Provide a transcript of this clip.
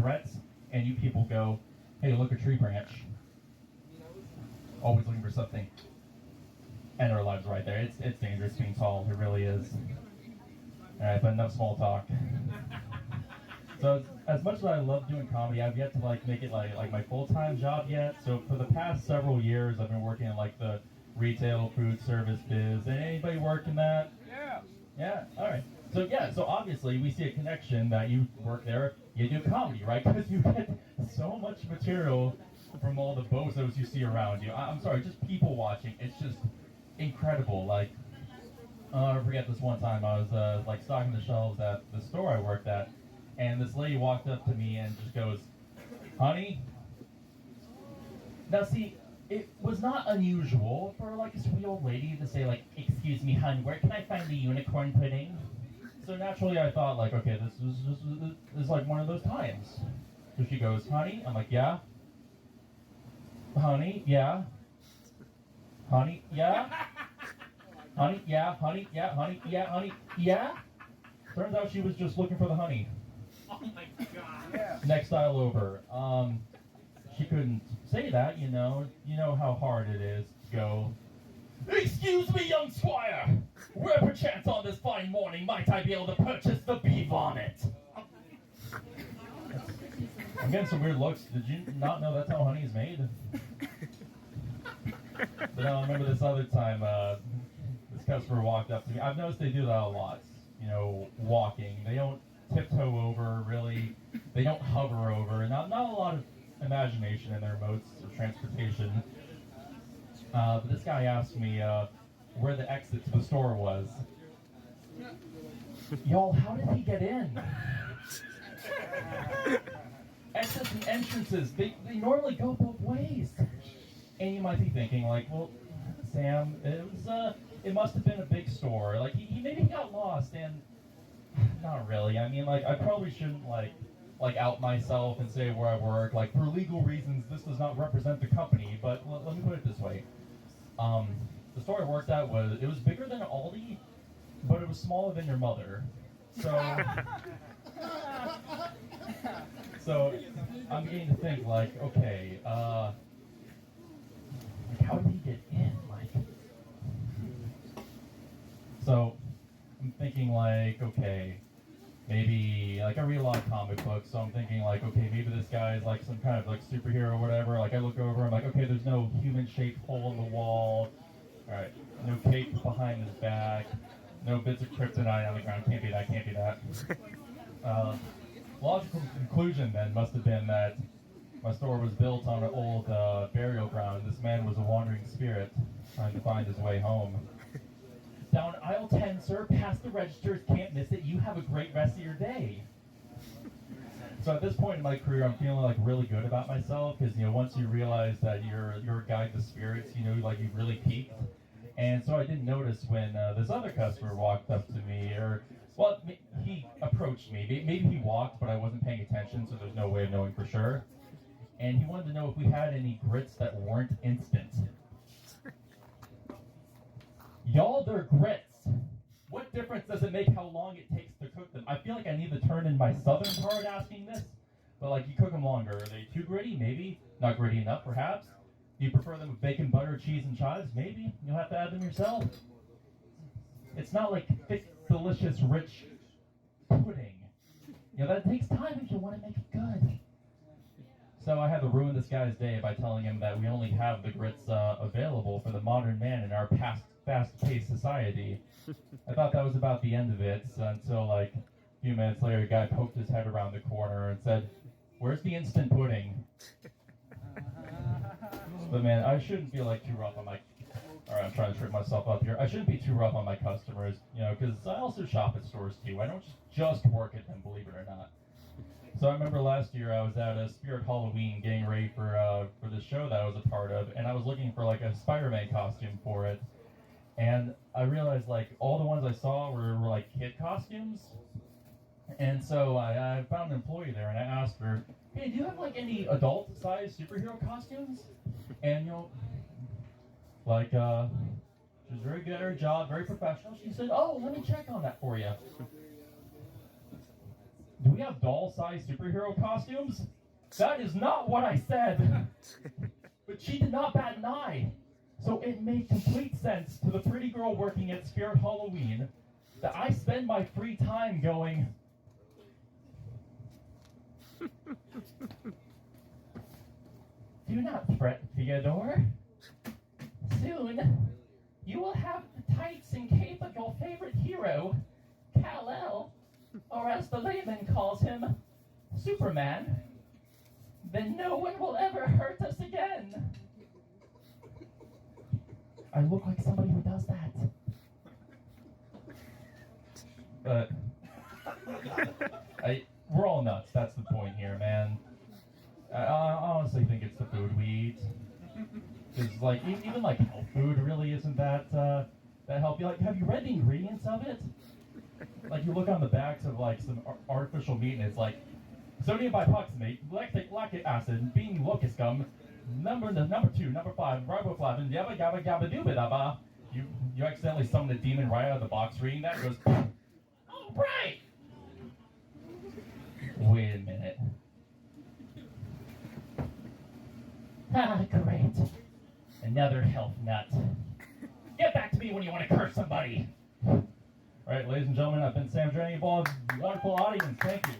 threats, and you people go, hey, look, a tree branch. Always looking for something. And our lives right there. It's dangerous being tall. It really is. All right, but enough small talk. So as much as I love doing comedy, I've yet to make it like my full-time job yet. So for the past several years, I've been working in the retail food service biz. Anybody work in that? Yeah. Yeah. All right. So obviously we see a connection that you work there. You do comedy, right? Because you get so much material from all the bozos you see around you. I'm sorry, just people watching. It's just incredible. I forget this one time I was stocking the shelves at the store I worked at. And this lady walked up to me and just goes, honey? Now see, it was not unusual for a sweet old lady to say excuse me, hun, where can I find the unicorn pudding? So naturally I thought okay, this is like one of those times. So she goes, honey? I'm like, yeah? Honey? Yeah? Honey? Yeah? Honey? Yeah? Honey? Yeah? Honey? Yeah? Honey? Yeah? Turns out she was just looking for the honey. Oh my god. Yeah. Next aisle over. She couldn't say that, you know how hard it is to go, excuse me, young squire! Where perchance on this fine morning might I be able to purchase the bee vomit? I'm getting some weird looks. Did you not know that's how honey is made? But now I remember this other time, this customer walked up to me. I've noticed they do that a lot, walking. They don't tiptoe over, really. They don't hover over. Not a lot of imagination in their modes of transportation. But this guy asked me where the exit to the store was. Y'all, how did he get in? Exits and entrances, they normally go both ways. And you might be thinking, well, Sam, it must have been a big store. He maybe got lost, and not really. I mean, I probably shouldn't out myself and say where I work. For legal reasons, this does not represent the company. But let me put it this way: the store I worked at was bigger than Aldi, but it was smaller than your mother. So, I'm beginning to think okay, how did he get in? So I'm thinking okay, maybe I read a lot of comic books, so I'm thinking okay, maybe this guy is some kind of superhero or whatever. I look over, I'm okay, there's no human-shaped hole in the wall. All right, no cape behind his back, no bits of kryptonite on the ground. Can't be that. Logical conclusion then must have been that my store was built on an old burial ground. This man was a wandering spirit trying to find his way home. Down aisle 10, sir, past the registers, can't miss it. You have a great rest of your day. So at this point in my career, I'm feeling really good about myself because once you realize that you're a guide to spirits, you've really peaked. And so I didn't notice when this other customer walked up to me, he approached me. Maybe he walked, but I wasn't paying attention, so there's no way of knowing for sure. And he wanted to know if we had any grits that weren't instant. Y'all, they're grits. What difference does it make how long it takes to cook them? I feel like I need to turn in my southern part asking this. But you cook them longer. Are they too gritty? Maybe. Not gritty enough, perhaps. Do you prefer them with bacon, butter, cheese, and chives? Maybe. You'll have to add them yourself. It's not thick, delicious, rich pudding. That takes time if you want to make it good. So I had to ruin this guy's day by telling him that we only have the grits available for the modern man in our fast-paced society. I thought that was about the end of it until a few minutes later, a guy poked his head around the corner and said, "Where's the instant pudding?" But man, I shouldn't be too rough on my. All right, I'm trying to trip myself up here. I shouldn't be too rough on my customers, because I also shop at stores too. I don't just work at them, believe it or not. So I remember last year I was at a Spirit Halloween getting ready for the show that I was a part of, and I was looking for a Spider-Man costume for it. And I realized all the ones I saw were kid costumes. And so I found an employee there and I asked her, "Hey, do you have any adult-sized superhero costumes?" And she was very good at her job, very professional. She said, "Oh, let me check on that for you." Do we have doll-sized superhero costumes? That is not what I said. But she did not bat an eye. So it made complete sense to the pretty girl working at Spirit Halloween that I spend my free time going, do not fret, Theodore. Soon, you will have the tights and cape of your favorite hero, Kal-El, or as the layman calls him, Superman. Then no one will ever hurt us again. I look like somebody who does that. But we're all nuts. That's the point here, man. I honestly think it's the food we eat. Because like even like health food really isn't that healthy. Like, have you read the ingredients of it? Like you look on the backs of like some artificial meat, and it's like sodium bipoxamate, lactic acid, bean locust gum, number 2, number 5, riboflavin, yabba gabba gabba dooba dabba. You accidentally summon a demon right out of the box reading that, goes, oh right. Wait a minute. Ah, great. Another health nut. Get back to me when you want to curse somebody. All right, ladies and gentlemen, I've been Sam Drenning, a wonderful audience. Thank you.